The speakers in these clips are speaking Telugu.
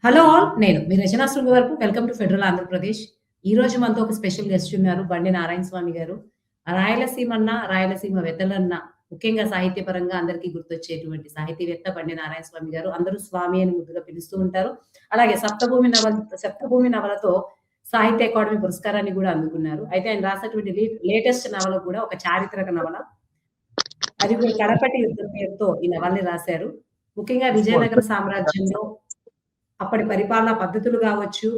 Hello all. నేను మీ Rachana Sringavarapu. Welcome to Federal Andhra Pradesh. ఈరోజు మనతో ఒక స్పెషల్ గెస్ట్ ఉన్నారు. బండి నారాయణ స్వామి గారు. రాయలసీమన్న, రాయలసీమ వెన్నెలన్న, ముఖ్యంగా సాహిత్యపరంగా అందరికీ గుర్తొచ్చేటువంటి సాహితీవేత్త బండి నారాయణ స్వామి గారు. అందరూ స్వామి అని ముద్దుగా పిలుస్తూ ఉంటారు. అలాగే సప్తభూమి నవలతో సాహిత్య అకాడమీ పురస్కారాన్ని గూడా అందుకున్నారు. అయితే ఆయన రాసినటువంటి లేటెస్ట్ నవల కూడా ఒక చారిత్రక నవల. అది కూడా 'కడపటి యుద్ధం' పేరుతో ఈ నవలని రాశారు. ముఖ్యంగా విజయనగర సామ్రాజ్యంలో అప్పటి పరిపాలనా పద్ధతులు గావచ్చు,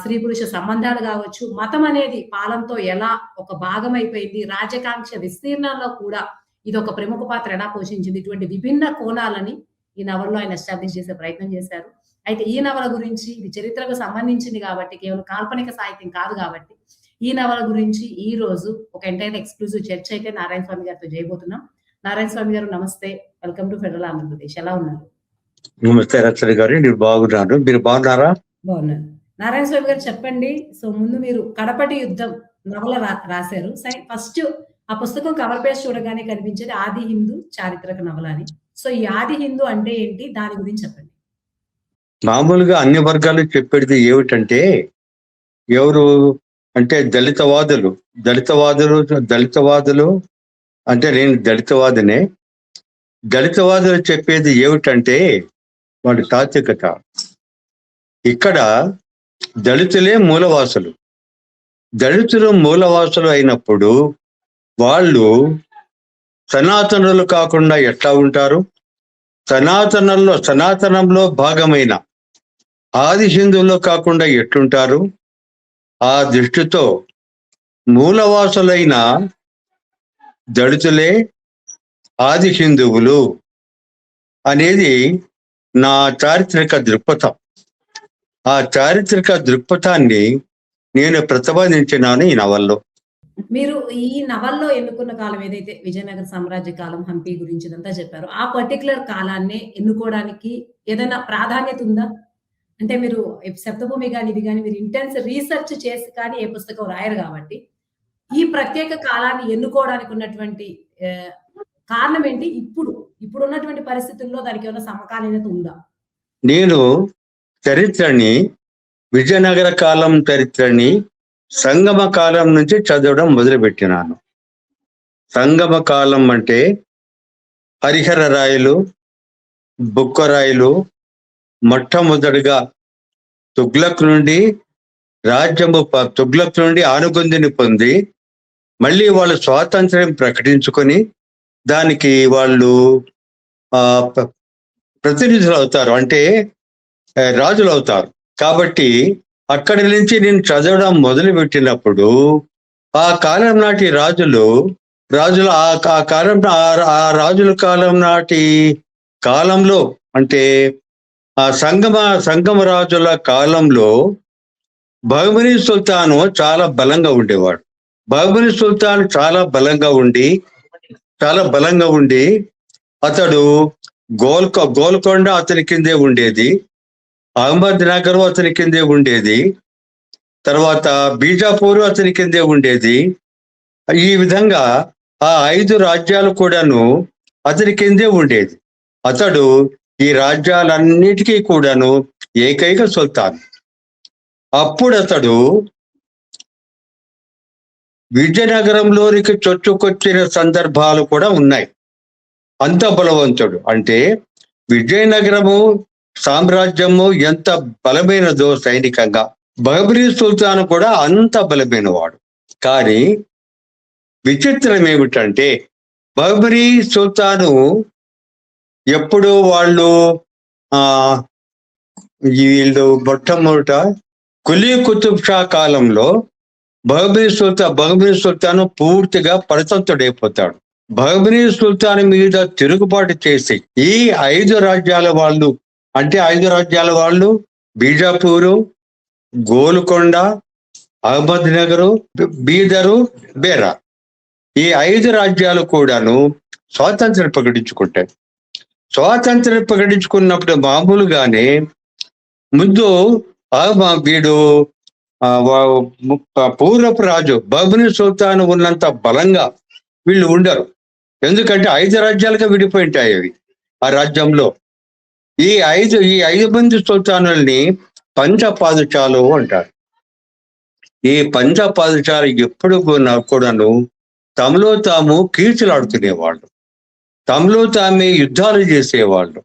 స్త్రీ పురుష సంబంధాలు గావచ్చు, మతం అనేది పాలనతో ఎలా ఒక భాగమైపోయింది, రాజకాంక్ష విస్తీర్ణంలో కూడా ఇదొక ప్రముఖ పాత్ర ఎలా పోషించింది, ఇటువంటి విభిన్న కోణాలని ఈ నవలలో ఆయన ఎస్టాబ్లిష్ చేసే ప్రయత్నం చేశారు. అయితే ఈ నవల గురించి ఇది చరిత్రకు సంబంధించింది గాబట్టి, కేవలం కాల్పనిక సాహిత్యం కాదు గాబట్టి, ఈ నవల గురించి ఈరోజు ఒక ఎంటైర్ ఎక్స్‌క్లూజివ్ చర్చ అయితే నారాయణ స్వామి గారితో చేయబోతున్నాం. నారాయణ స్వామి గారు నమస్తే. Welcome to Federal Andhra Pradesh. ఎలా ఉన్నారు? నమస్తే రచన గారు, నేను బాగున్నాను. మీరు బాగున్నారా? బాగున్నాను. నారాయణ స్వామి గారు చెప్పండి. ముందు మీరు 'కడపటి యుద్ధం' నవల రాసారు. ఫస్ట్ ఆ పుస్తకం కవర్ పేజ్ చూడగానే కనిపించేది 'ఆది హిందూ చారిత్రక నవల' అని. ఈ 'ఆది హిందూ' అంటే ఏంటి? దాని గురించి చెప్పండి. మామూలుగా అన్ని వర్గాలు చెప్పేది ఏమిటంటే, ఎవరు అంటే దళితవాదులు అంటే నేను దళితవాదినే. దళితవాదులు చెప్పేది ఏమిటంటే వాడి తాత్వికత. ఇక్కడ దళితులే మూలవాసులు అయినప్పుడు వాళ్ళు సనాతనులు కాకుండా ఎట్లా ఉంటారు? సనాతనంలో భాగమైన ఆది హిందువులో కాకుండా ఎట్లుంటారు? ఆ దృష్టితో మూలవాసులైన దళితులే ఆది హిందువులు అనేది నా చారిత్రక దృక్పథం. ఆ చారిత్రక దృక్పథాన్ని నేను ప్రతిపాదించినాను ఈ నవల్లో. మీరు ఈ నవల్లో ఎన్నుకున్న కాలం ఏదైతే విజయనగర సామ్రాజ్య కాలం, హంపి గురించి ఇదంతా చెప్పారో, ఆ పర్టిక్యులర్ కాలాన్ని ఎన్నుకోవడానికి ఏదైనా ప్రాధాన్యత ఉందా? అంటే మీరు సప్తభూమి గాని, ఇది గాని మీరు ఇంటెన్స్ రీసెర్చ్ చేసి కానీ ఏ పుస్తకం రాయరు కాబట్టి, ఈ ప్రత్యేక కాలాన్ని ఎన్నుకోవడానికి ఉన్నటువంటి కారణం ఏంటి? ఇప్పుడున్నటువంటి పరిస్థితుల్లో దానికి ఏమైనా సమకాలీనత ఉందా? నేను విజయనగర కాలం చరిత్రని సంగమ కాలం నుంచి చదవడం మొదలుపెట్టినాను. సంగమ కాలం అంటే హరిహర రాయలు, బుక్కరాయలు మొట్టమొదటిగా తుగ్లక్ నుండి ఆనుగొందిని పొంది మళ్ళీ వాళ్ళు స్వాతంత్ర్యం ప్రకటించుకొని దానికి వాళ్ళు ప్రతినిధులు అవుతారు, అంటే రాజులు అవుతారు. కాబట్టి అక్కడి నుంచి నేను చదవడం మొదలుపెట్టినప్పుడు ఆ కాలం నాటి రాజుల కాలం నాటి కాలంలో, అంటే ఆ సంగమ రాజుల కాలంలో బహుమనీ సుల్తాను చాలా బలంగా ఉండేవాడు. బహుమనీ సుల్తాన్ చాలా బలంగా ఉండి అతడు గోల్కొండ అతని కిందే ఉండేది, అహ్మద్ నగర్ అతని కిందే ఉండేది, తర్వాత బీజాపూర్ అతని కిందే ఉండేది. ఈ విధంగా ఆ 5 రాజ్యాలు కూడాను అతని కిందే ఉండేది. అతడు ఈ రాజ్యాలన్నిటికీ కూడాను ఏకైక సుల్తాన్. అప్పుడు అతడు విజయనగరంలోనికి చొచ్చుకొచ్చిన సందర్భాలు కూడా ఉన్నాయి. అంత బలవంతుడు. అంటే విజయనగరము సామ్రాజ్యము ఎంత బలమైనదో సైనికంగా, బహబరీ సుల్తాన్ కూడా అంత బలమైన వాడు. కానీ విచిత్రం ఏమిటంటే బహబరీ సుల్తాను ఎప్పుడు వీళ్ళు మొట్టమొదట కులీ కుతుబ్ షా కాలంలో బహబరీ సుల్తాను పూర్తిగా పరతంతుడైపోతాడు. బహబరీ సుల్తాన్ మీద తిరుగుబాటు చేసి ఈ 5 రాజ్యాల వాళ్ళు, అంటే 5 రాజ్యాల వాళ్ళు బీజాపూరు, గోల్కొండ, అహ్మద్ నగరు, బీదరు, బేరా, ఈ 5 రాజ్యాలు కూడాను స్వాతంత్ర్యం ప్రకటించుకుంటాయి. స్వాతంత్ర్యం ప్రకటించుకున్నప్పుడు మామూలుగానే ముందు వీడు పూర్వపు రాజు బహబరీ సుల్తాన్ ఉన్నంత బలంగా వీళ్ళు ఉండరు. ఎందుకంటే 5 రాజ్యాలుగా విడిపోయింటాయి అవి ఆ రాజ్యంలో. ఈ ఐదు మంది సుల్తానుల్ని పంచపాదుషాలు అంటారు. ఈ పంచపాదుషాలు ఎప్పుడు కూడాను తమలో తాము కీర్చులాడుకునేవాళ్ళు, తమలో తామే యుద్ధాలు చేసేవాళ్ళు.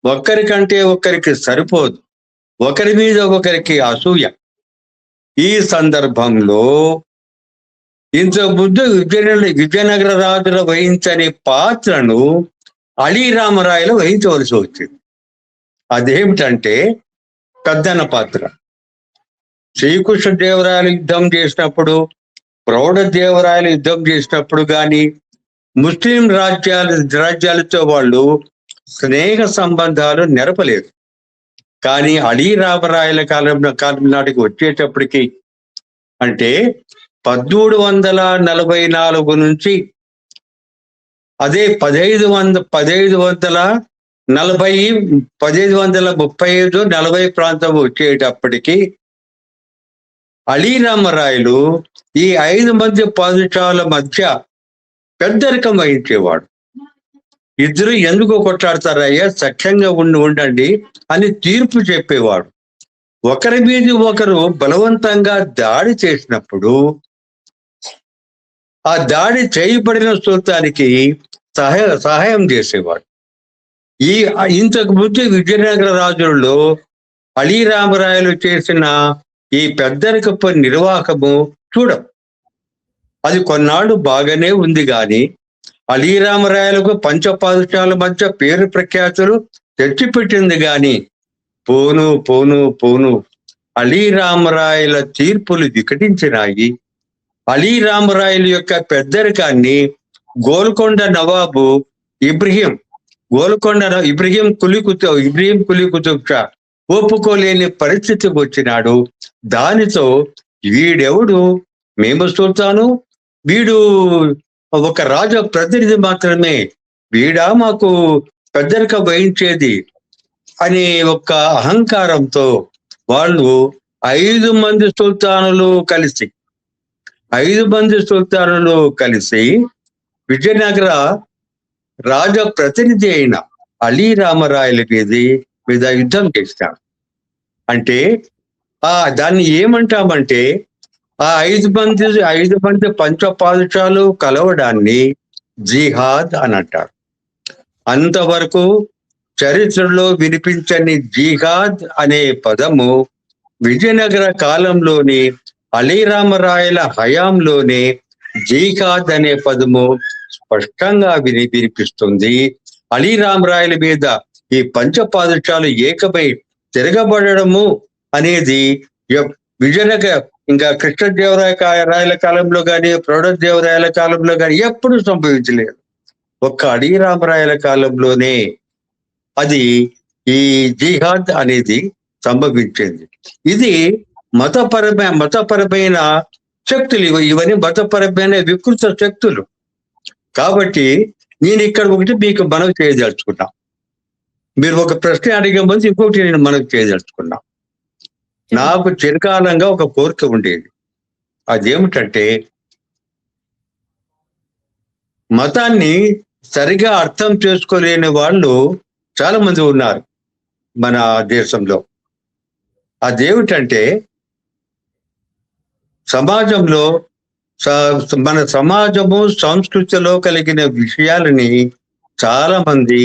ఒక్కరికంటే ఒక్కరికి సరిపోదు, ఒకరి మీద ఒకరికి అసూయ. ఈ సందర్భంలో ఇంతకుముందు విజయనగర రాజులు వహించని పాత్రను అలీ రామరాయలు వహించవలసి వచ్చింది. అదేమిటంటే పెద్దన్న పాత్ర. శ్రీకృష్ణదేవరాయలు యుద్ధం చేసినప్పుడు, ప్రౌఢదేవరాయలు యుద్ధం చేసినప్పుడు కానీ ముస్లిం రాజ్యాలతో వాళ్ళు స్నేహ సంబంధాలు నెరపలేదు. కానీ అలీ రామరాయల కాలం నాటికి వచ్చేటప్పటికి, అంటే 1344 నుంచి అదే 1535 ప్రాంతం వచ్చేటప్పటికి అలీ రామరాయలు ఈ 5 మంది పాదుషాల మధ్య పెద్దరికం వహించేవాడు. ఇద్దరు ఎందుకు కొట్లాడతారయ్యా, సఖ్యంగా ఉండండి అని తీర్పు చెప్పేవాడు. ఒకరి మీద ఒకరు బలవంతంగా దాడి చేసినప్పుడు ఆ దాడి చేయబడిన సుల్తానికి సహాయం చేసేవాడు. ఇంతకు ముందు విజయనగర రాజుల్లో అలీ రామరాయలు చేసిన ఈ పెద్దరికపు నిర్వాహకము చూడం. అది కొన్నాళ్ళు బాగానే ఉంది, కానీ అలీ రామరాయలకు పంచపాదుషాల మధ్య పేరు ప్రఖ్యాతులు తెచ్చిపెట్టింది. కానీ పోను పోను పోను అలీ రామరాయల తీర్పులు వికటించినాయి. అలీ రామరాయల యొక్క పెద్దరికాన్ని గోల్కొండ నవాబు ఇబ్రహీం కులీ కుతుబ్ షా ఒప్పుకోలేని పరిస్థితికి వచ్చినాడు. దానితో వీడెవడు, మేము సుల్తాను, వీడు ఒక రాజ ప్రతినిధి మాత్రమే, వీడా మాకు పెద్దరిక వహించేది అనే ఒక అహంకారంతో వాళ్ళు 5 మంది సుల్తానులు కలిసి విజయనగర రాజ ప్రతినిధి అయిన అలీ రామరాయల మీద యుద్ధం చేశారు. అంటే దాన్ని ఏమంటామంటే ఆ 5 మంది పంచపాదుషాలు కలవడాన్ని జిహాద్ అని అంటారు. అంతవరకు చరిత్రలో వినిపించని జిహాద్ అనే పదము విజయనగర కాలంలోని అలీ రామరాయల హయాంలోనే జిహాద్ అనే పదము స్పష్టంగా వినిపిస్తుంది. అలీ రామరాయల మీద ఈ పంచపాదుషాలు ఏకమై తిరగబడము అనేది విజయనగర ఇంకా కృష్ణదేవరాయల కాలంలో కానీ ప్రౌఢదేవరాయల కాలంలో కానీ ఎప్పుడు సంభవించలేదు. ఒక్క అలీ రామరాయల కాలంలోనే అది ఈ జిహాద్ అనేది సంభవించింది. ఇది మతపరమైన శక్తులు, ఇవన్నీ మతపరమైన వికృత శక్తులు. కాబట్టి నేను ఇక్కడ ఒకటి మీకు మనవి చేయదలుచుకున్నా. మీరు ఒక ప్రశ్న అడిగే ముందు ఇంకొకటి నేను మనవి చేయదలుచుకున్నా. నాకు చిరకాలంగా ఒక కోరిక ఉండేది. అదేమిటంటే మతాన్ని సరిగా అర్థం చేసుకోలేని వాళ్ళు చాలా మంది ఉన్నారు మన దేశంలో. అదేమిటంటే మన సమాజము సంస్కృతిలో కలిగిన విషయాలని చాలా మంది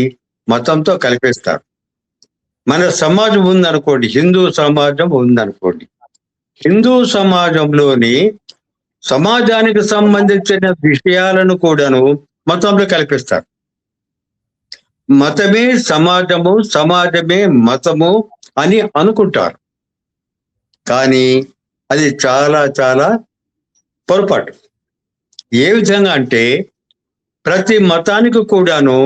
మతంతో కలిపేస్తారు. మన సమాజం ఉందనుకోండి, హిందూ సమాజం ఉందనుకోండి, హిందూ సమాజంలోని సమాజానికి సంబంధించిన విషయాలను కూడాను మతంలో కల్పిస్తారు. మతమే సమాజము, సమాజమే మతము అని అనుకుంటారు. కానీ అది చాలా చాలా పొరపాటు. ఏ విధంగా అంటే ప్రతి మతానికి కూడాను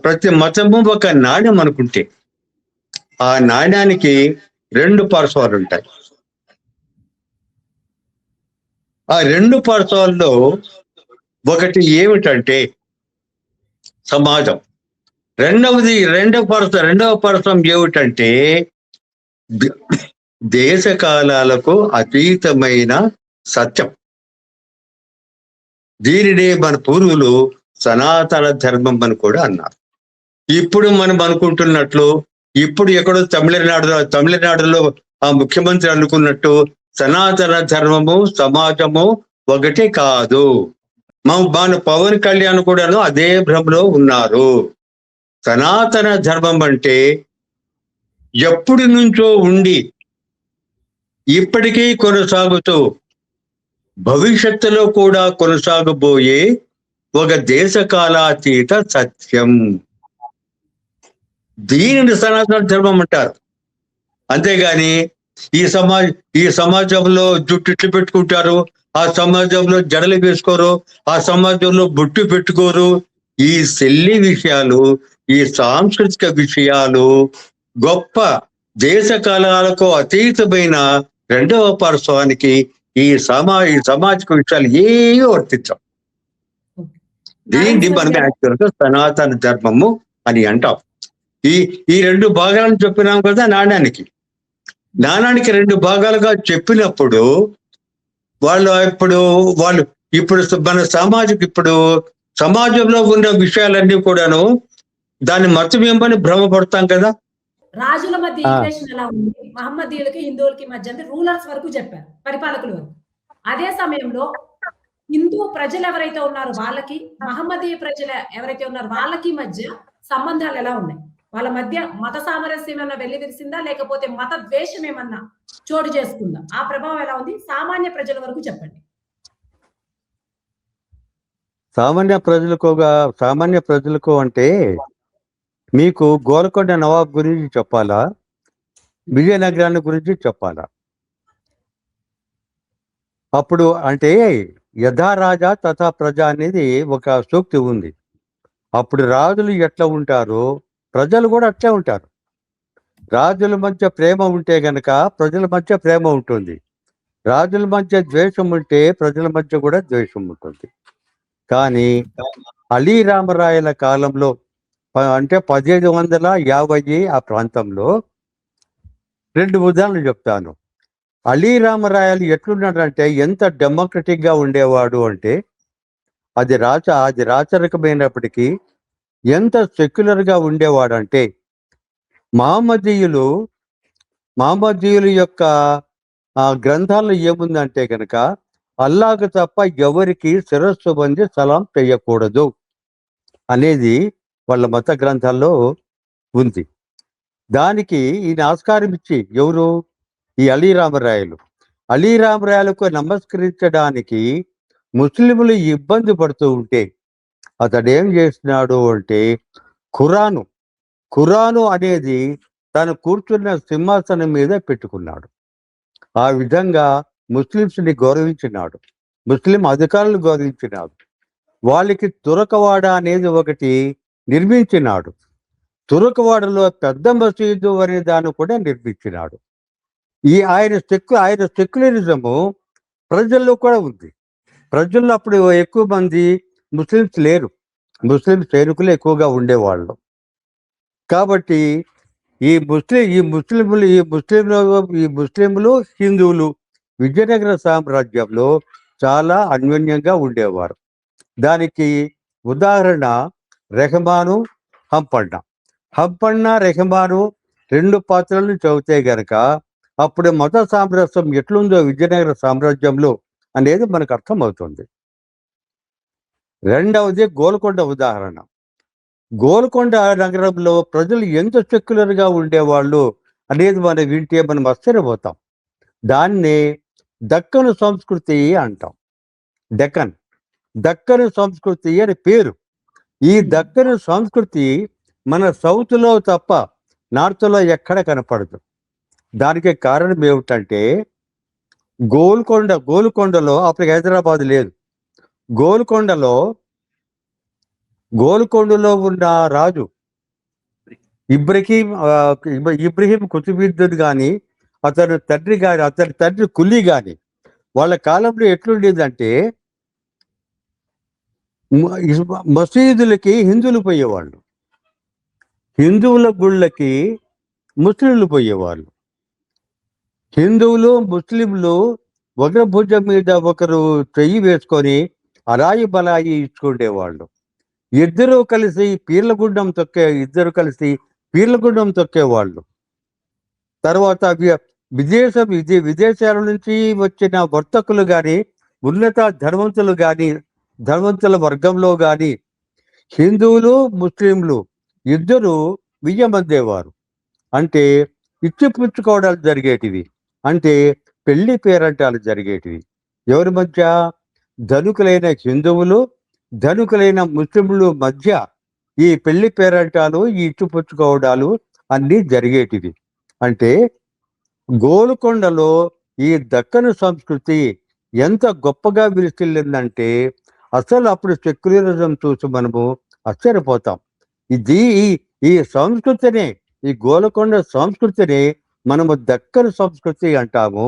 ప్రతి మతము ఒక నాణ్యం అనుకుంటే ఆ నాణ్యానికి 2 పార్శ్వాలు ఉంటాయి. ఆ 2 పార్శ్వాల్లో ఒకటి ఏమిటంటే సమాజం, రెండవ పార్శ్వం ఏమిటంటే దేశ కాలాలకు అతీతమైన సత్యం. దీనినే మన పూర్వులు సనాతన ధర్మం అని కూడా అన్నారు. ఇప్పుడు మనం అనుకుంటున్నట్లు, ఇప్పుడు ఎక్కడో తమిళనాడులో ఆ ముఖ్యమంత్రి అనుకున్నట్టు సనాతన ధర్మము సమాజము ఒకటి కాదు. మన పవన్ కళ్యాణ్ కూడాను అదే భ్రమలో ఉన్నారు. సనాతన ధర్మం అంటే ఎప్పటి నుంచో ఉండి ఇప్పటికీ కొనసాగుతూ భవిష్యత్తులో కూడా కొనసాగబోయే ఒక దేశకాలాతీత సత్యం. దీనిని సనాతన ధర్మం అంటారు. అంతేగాని ఈ సమాజంలో జుట్టు ఇట్లు పెట్టుకుంటారు, ఆ సమాజంలో జడలు వేసుకోరు, ఆ సమాజంలో బొట్టు పెట్టుకోరు, ఈ సెల్లి విషయాలు, ఈ సాంస్కృతిక విషయాలు గొప్ప దేశ కాలాలకు అతీతమైన రెండవ పర్వానికి ఈ సామాజిక విషయాలు ఏవీ వర్తించవు. దీన్ని మనం యాక్చువల్గా సనాతన ధర్మము అని అంటాం. ఈ రెండు భాగాలను చెప్పినాం కదా నాణ్యానికి. రెండు భాగాలుగా చెప్పినప్పుడు వాళ్ళు ఇప్పుడు మన ఇప్పుడు సమాజంలో ఉన్న విషయాలన్నీ కూడాను దాన్ని మతమేమని భ్రమపడతాం కదా. రాజుల మధ్య ఈక్వేషన్ ఎలా ఉంది, మహమ్మదీయులకి హిందువులకి మధ్య అంటే రూలర్స్ వరకు చెప్పారు, పరిపాలకుల వరకు. అదే సమయంలో హిందూ ప్రజలు ఎవరైతే ఉన్నారో వాళ్ళకి, మహమ్మదీయ ప్రజలు ఎవరైతే ఉన్నారో వాళ్ళకి మధ్య సంబంధాలు ఎలా ఉన్నాయి? వాళ్ళ మధ్య మత సామరస్యం ఏమన్నా వెల్లివిరిసిందా, లేకపోతే మత ద్వేషం ఏమన్నా చోటు చేసుకుందా? ఆ ప్రభావం ఎలా ఉంది? సామాన్య ప్రజల వరకు చెప్పండి. సామాన్య ప్రజలకు అంటే మీకు గోల్కొండ నవాబ్ గురించి చెప్పాలా, విజయనగరాన్ని గురించి చెప్పాలా? అప్పుడు అంటే యథా రాజా తథా ప్రజ అనేది ఒక సూక్తి ఉంది. అప్పుడు రాజులు ఎట్లా ఉంటారో ప్రజలు కూడా అట్లే ఉంటారు. రాజుల మధ్య ప్రేమ ఉంటే గనక ప్రజల మధ్య ప్రేమ ఉంటుంది. రాజుల మధ్య ద్వేషం ఉంటే ప్రజల మధ్య కూడా ద్వేషం ఉంటుంది. కానీ అలీ రామరాయల కాలంలో అంటే 1550 ఆ ప్రాంతంలో 2 ఉదాహరణలు చెప్తాను. అలీ రామరాయలు ఎట్లున్నాడంటే ఎంత డెమోక్రటిక్ గా ఉండేవాడు అంటే అది రాచరికమైనప్పటికీ ఎంత సెక్యులర్ గా ఉండేవాడంటే మహమ్మదీయుల యొక్క గ్రంథాల్లో ఏముందంటే కనుక అల్లాహకు తప్ప ఎవరికి శిరస్సు వంది సలాం చేయకూడదు అనేది వాళ్ళ మత గ్రంథాల్లో ఉంది. దానికి ఈయన ఆస్కారం ఇచ్చి ఎవరు? ఈ అలీ రామరాయలకు నమస్కరించడానికి ముస్లింలు ఇబ్బంది పడుతూ ఉంటే అతడు ఏం చేస్తున్నాడు అంటే ఖురాను అనేది తను కూర్చున్న సింహాసనం మీద పెట్టుకున్నాడు. ఆ విధంగా ముస్లింస్ని గౌరవించినాడు, ముస్లిం అధికారులు గౌరవించినాడు. వాళ్ళకి తురకవాడ అనేది ఒకటి నిర్మించినాడు. తురకవాడలో పెద్ద మసీదు అనే దాన్ని కూడా నిర్మించినాడు. ఆయన సెక్యులరిజము ప్రజల్లో కూడా ఉంది. ప్రజల్లో అప్పుడు ఎక్కువ మంది ముస్లిమ్స్ లేరు, ముస్లిం సైనికులు ఎక్కువగా ఉండేవాళ్ళు. కాబట్టి ఈ ముస్లింలు హిందువులు విజయనగర సామ్రాజ్యంలో చాలా అన్యోన్యంగా ఉండేవారు. దానికి ఉదాహరణ రెహమాను, హంపన్న రెహమాను 2 పాత్రలను చదివితే గనక అప్పుడు మత సామరస్యం ఎట్లుందో విజయనగర సామ్రాజ్యంలో అనేది మనకు అర్థమవుతుంది. రెండవది గోల్కొండ ఉదాహరణ. గోల్కొండ నగరంలో ప్రజలు ఎంత సెక్యులర్గా ఉండేవాళ్ళు అనేది మనం వింటే మనం ఆశ్చర్యపోతాం. దాన్ని దక్కను సంస్కృతి అంటాం. దక్కను సంస్కృతి అని పేరు. ఈ దక్కను సంస్కృతి మన సౌత్లో తప్ప నార్త్లో ఎక్కడ కనపడదు. దానికి కారణం ఏమిటంటే గోల్కొండలో అప్పుడు హైదరాబాద్ లేదు. గోల్కొండలో ఉన్న రాజు ఇబ్రహీం కుతుబుద్దీన్ కానీ అతని తండ్రి కులీ కానీ వాళ్ళ కాలంలో ఎట్లుండేదంటే మసీదులకి హిందువులు పోయేవాళ్ళు, హిందువుల గుళ్ళకి ముస్లింలు పోయేవాళ్ళు. హిందువులు ముస్లింలు ఒకరి భుజం మీద ఒకరు చెయ్యి వేసుకొని అరాయి బలాయి ఇచ్చుకునేవాళ్ళు. ఇద్దరు కలిసి పీర్లగుండం తొక్కేవాళ్ళు. తర్వాత విదేశాల నుంచి వచ్చిన వర్తకులు గాని, ఉన్నత ధనవంతుల వర్గంలో గాని హిందువులు, ముస్లింలు ఇద్దరు వియ్యమందేవారు. అంటే ఇచ్చిపుచ్చుకోవడాలు జరిగేటివి. అంటే పెళ్లి పేరంటాలు జరిగేటివి. ఎవరి మధ్య? ధనికులైన హిందువులు, ధనికులైన ముస్లింలు మధ్య ఈ పెళ్లి పేరంటాలు, ఈ ఇచ్చిపుచ్చుకోవడాలు అన్నీ జరిగేటివి. అంటే గోల్కొండలో ఈ దక్కను సంస్కృతి ఎంత గొప్పగా విరిసిల్లిందంటే అసలు అప్పుడు సెక్యులరిజం చూసి మనము ఆశ్చర్యపోతాం. ఈ సంస్కృతిని, ఈ గోల్కొండ సంస్కృతిని మనము దక్కను సంస్కృతి అంటాము.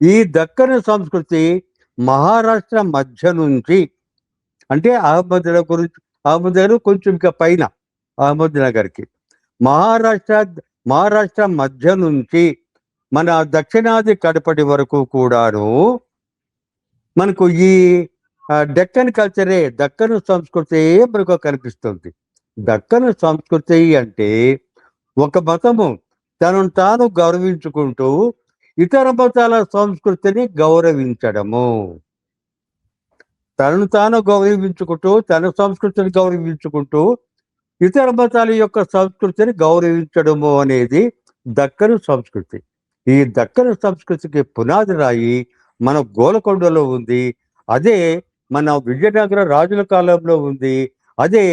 ఈ దక్కను సంస్కృతి మహారాష్ట్ర మధ్య నుంచి, అంటే అహ్మద్నగర్ కొంచెం ఇంకా పైన, అహ్మద్నగర్కి మహారాష్ట్ర మధ్య నుంచి మన దక్షిణాది కడపటి వరకు కూడాను మనకు ఈ డెక్కన్ కల్చరే, దక్కను సంస్కృతి మనకు కనిపిస్తుంది. దక్కను సంస్కృతి అంటే ఒక మతము తనను తాను గౌరవించుకుంటూ ఇతర మతాల సంస్కృతిని గౌరవించడము. తనను తాను గౌరవించుకుంటూ, తన సంస్కృతిని గౌరవించుకుంటూ ఇతర మతాల యొక్క సంస్కృతిని గౌరవించడము అనేది దక్కను సంస్కృతి. ఈ దక్కను సంస్కృతికి పునాది రాయి మన గోల్కొండలో ఉంది. అదే మన విజయనగర రాజుల కాలంలో ఉంది. అదే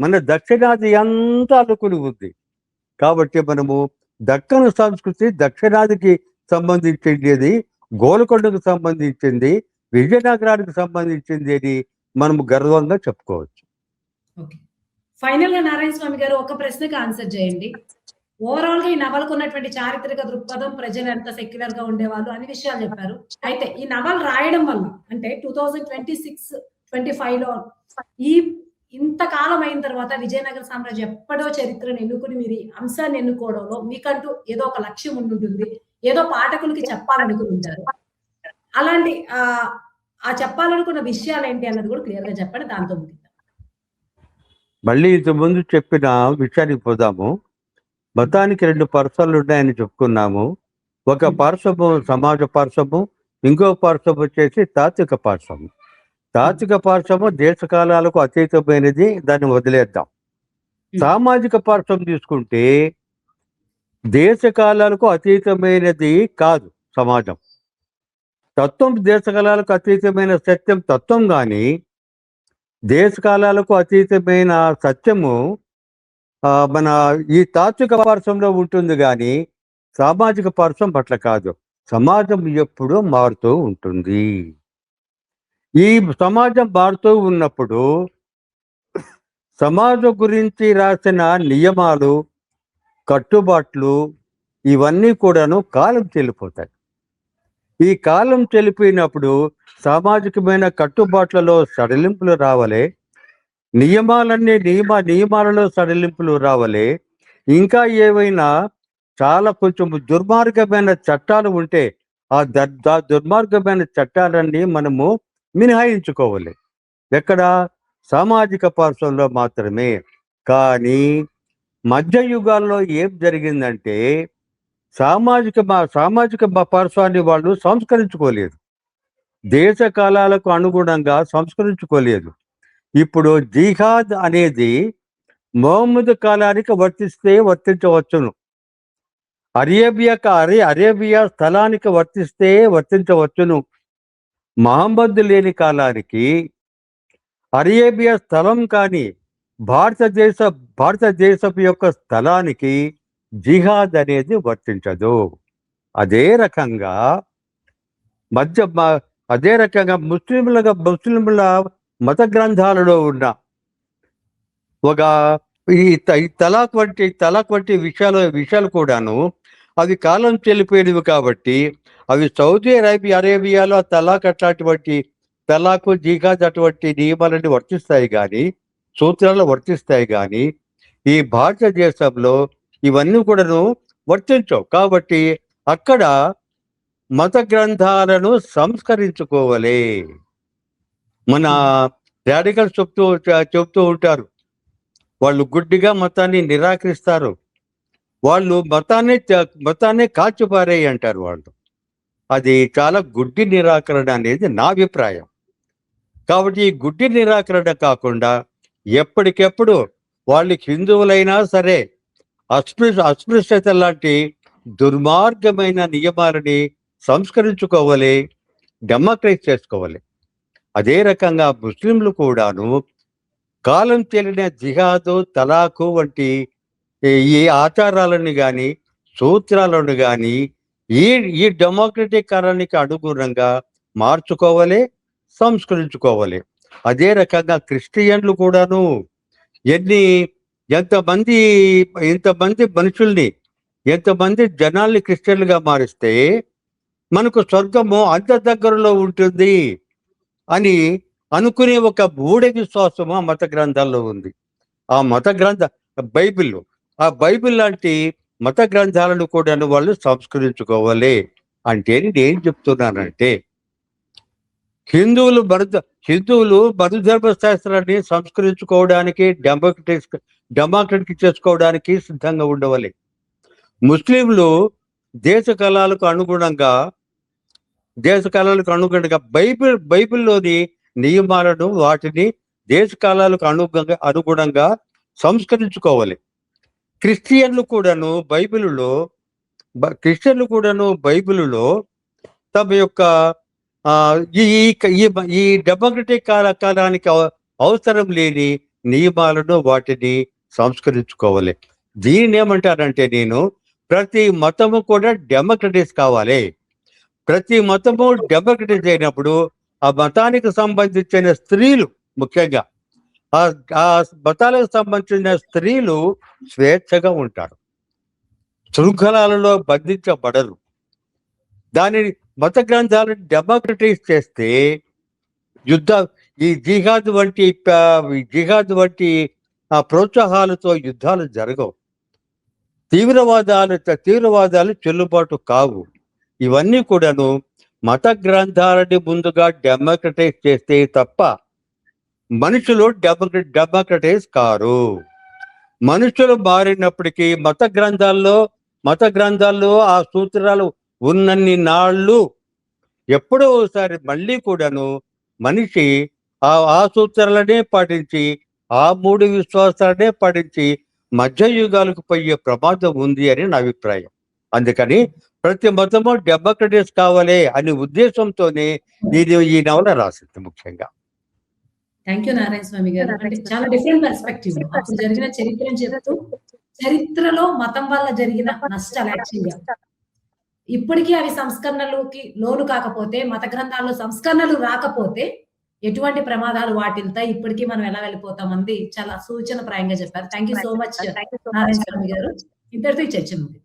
మన దక్షిణాది అంతా అనుకుని ఉంది. కాబట్టి మనము దక్కను సంస్కృతి దక్షిణాదికి సంబంధించింది, గోల్కొండకు సంబంధించింది, విజయనగరానికి సంబంధించింది అని మనము గర్వంగా చెప్పుకోవచ్చు. ఓకే. ఫైనల్ గా నారాయణ స్వామి గారు ఒక ప్రశ్నకి ఆన్సర్ చేయండి. ఓవరాల్ గా ఈ నవలకు ఉన్నటువంటి చారిత్రక దృక్పథం, ప్రజలు ఎంత సెక్యులర్ గా ఉండేవాళ్ళు అన్ని విషయాలు చెప్పారు. అయితే ఈ నవలు రాయడం వల్ల, అంటే 2026-25లో ఈ ఇంతకాలం అయిన తర్వాత విజయనగర సామ్రాజ్యం ఎప్పుడో చరిత్రను ఎన్నుకుని మీరు ఈ అంశాన్ని ఎన్నుకోవడంలో మీకంటూ ఏదో ఒక లక్ష్యం ఉండుంటుంది. ఏదో పాఠకులకి చెప్పాలనుకుని ఉంటారు. అలాంటి ఆ చెప్పాలనుకున్న విషయాలు ఏంటి అన్నది కూడా క్లియర్ గా చెప్పండి. దాంతో ముగిద్దాం. మళ్ళీ ఇంతకుముందు చెప్పిన విషయానికి పోదాము. మతానికి 2 పార్శ్వాలు ఉన్నాయని చెప్పుకున్నాము. ఒక పార్శ్వము సమాజ పార్శ్వము, ఇంకో పార్శ్వం వచ్చేసి తాత్విక పార్శ్వము. తాత్విక పార్శ్వము దేశకాలాలకు అతీతమైనది, దాన్ని వదిలేద్దాం. సామాజిక పార్శ్వం తీసుకుంటే దేశకాలాలకు అతీతమైనది కాదు సమాజం. తత్వం దేశకాలాలకు అతీతమైన సత్యం తత్వం, కానీ దేశకాలాలకు అతీతమైన సత్యము మన ఈ తాత్విక పార్శ్వంలో ఉంటుంది, కానీ సామాజిక పార్శ్వం పట్ల కాదు. సమాజం ఎప్పుడూ మారుతూ ఉంటుంది. ఈ సమాజం మారుతూ ఉన్నప్పుడు సమాజం గురించి రాసిన నియమాలు, కట్టుబాట్లు ఇవన్నీ కూడాను కాలం చెల్లిపోతాయి. ఈ కాలం చెల్లిపోయినప్పుడు సామాజికమైన కట్టుబాట్లలో సడలింపులు రావాలి, నియమాలలో సడలింపులు రావాలి. ఇంకా ఏవైనా చాలా కొంచెం దుర్మార్గమైన చట్టాలు ఉంటే ఆ దుర్మార్గమైన చట్టాలన్నీ మనము మినహాయించుకోవాలి. ఎక్కడ? సామాజిక పార్శ్వంలో మాత్రమే. కానీ మధ్యయుగాల్లో ఏం జరిగిందంటే సామాజిక పార్శ్వాన్ని వాళ్ళు సంస్కరించుకోలేదు, దేశ కాలాలకు అనుగుణంగా సంస్కరించుకోలేదు. ఇప్పుడు జిహాద్ అనేది మొహమ్మద్ కాలానికి వర్తించవచ్చును, అరేబియా స్థలానికి వర్తించవచ్చును. మహమ్మద్ లేని కాలానికి అరేబియా స్థలం కానీ భారతదేశం యొక్క స్థలానికి జిహాద్ అనేది వర్తించదు. అదే రకంగా ముస్లింల మత గ్రంథాలలో ఉన్న ఒక ఈ తలాక్ వంటి విషయాలు కూడాను అవి కాలం చెల్లిపోయినవి. కాబట్టి అవి సౌదీ అరేబియాలో తలాకు, జిహాద్ అటువంటి నియమాలన్నీ వర్తిస్తాయి, కానీ సూత్రాలు వర్తిస్తాయి. కానీ ఈ భారతదేశంలో ఇవన్నీ కూడాను వర్తించవు. కాబట్టి అక్కడ మత గ్రంథాలను సంస్కరించుకోవాలి. మన రాడికల్స్ చెప్తూ ఉంటారు, వాళ్ళు గుడ్డిగా మతాన్ని నిరాకరిస్తారు. వాళ్ళు మతాన్ని కాల్చిపారేయి అంటారు వాళ్ళు. అది చాలా గుడ్డి నిరాకరణ అనేది నా అభిప్రాయం. కాబట్టి ఈ గుడ్డి నిరాకరణ కాకుండా ఎప్పటికెప్పుడు వాళ్ళు హిందువులైనా సరే అస్పృశ్యత లాంటి దుర్మార్గమైన నియమాలని సంస్కరించుకోవాలి, డెమోక్రైజ్ చేసుకోవాలి. అదే రకంగా ముస్లింలు కూడాను కాలం చెల్లిన జిహాదు, తలాకు వంటి ఈ ఆచారాలను కానీ సూత్రాలను కానీ ఈ డెమోక్రటిక్ కాలానికి అనుగుణంగా మార్చుకోవాలి, సంస్కరించుకోవాలి. అదే రకంగా క్రిస్టియన్లు కూడాను ఇంతమంది మనుషుల్ని, ఎంతమంది జనాల్ని క్రిస్టియన్లుగా మారిస్తే మనకు స్వర్గము అంత దగ్గరలో ఉంటుంది అని అనుకునే ఒక మూఢ విశ్వాసము ఆ మత గ్రంథాల్లో ఉంది. ఆ మత గ్రంథ ఆ బైబిల్ లాంటి మత గ్రంథాలను కూడా వాళ్ళు సంస్కరించుకోవాలి. అంటే నేను చెప్తున్నానంటే హిందువులు బరుధర్మ శాస్త్రాన్ని సంస్కరించుకోవడానికి, డెమోక్రటిక్ చేసుకోవడానికి సిద్ధంగా ఉండవాలి. ముస్లింలు దేశ కాలాలకు అనుగుణంగా బైబిల్లోని నియమాలను, వాటిని దేశ కాలాలకు అనుగుణంగా సంస్కరించుకోవాలి. క్రిస్టియన్లు కూడాను బైబిలులో తమ యొక్క ఈ డెమోక్రటిక్ కాలానికి అవసరం లేని నియమాలను, వాటిని సంస్కరించుకోవాలి. దీన్ని ఏమంటారంటే నేను ప్రతి మతము కూడా డెమోక్రటైజ్ కావాలి. ప్రతి మతము డెమోక్రటైజ్ అయినప్పుడు ఆ మతానికి సంబంధించిన స్త్రీలు, ముఖ్యంగా ఆ మతాలకు సంబంధించిన స్త్రీలు స్వేచ్ఛగా ఉంటారు, శృంఖలాలలో బంధించబడరు. దానిని మత గ్రంథాలను డెమోక్రటైజ్ చేస్తే ఈ జిహాద్ వంటి ప్రోత్సాహాలతో యుద్ధాలు జరగవు, తీవ్రవాదాలు చెల్లుబాటు కావు. ఇవన్నీ కూడాను మత గ్రంథాలని ముందుగా డెమోక్రటైజ్ చేస్తే తప్ప మనుషులు డెమోక్రటైజ్ కారు. మనుషులు మారినప్పటికీ మత గ్రంథాల్లో ఆ సూత్రాలు ఉన్నన్ని నాళ్ళు ఎప్పుడో ఒకసారి మళ్ళీ కూడాను మనిషి ఆ సూత్రాలనే పాటించి, ఆ మూడు విశ్వాసాలనే పాటించి మధ్యయుగాలకు పోయే ప్రమాదం ఉంది అని నా అభిప్రాయం. అందుకని ప్రతి మతము డెమోక్రటైజ్ కావాలి అనే ఉద్దేశంతోనే నేను ఈ నవల రాసింది ముఖ్యంగా. థ్యాంక్ యూ నారాయణ స్వామి గారు. అంటే చాలా డిఫరెంట్ పర్స్పెక్టివ్. అప్పుడు జరిగిన చరిత్రను చెప్తూ, చరిత్రలో మతం వల్ల జరిగిన నష్టాలు యాక్చువల్గా ఇప్పటికీ అవి సంస్కరణలకి లోను కాకపోతే, మత గ్రంథాల్లో సంస్కరణలు రాకపోతే ఎటువంటి ప్రమాదాలు వాటిల్తాయి, ఇప్పటికీ మనం ఎలా వెళ్ళిపోతాం అంది చాలా సూచన ప్రాయంగా చెప్పారు. Thank you so much Narayana Swamy garu. ఇంతటితో ఈ చర్చ ఉంది.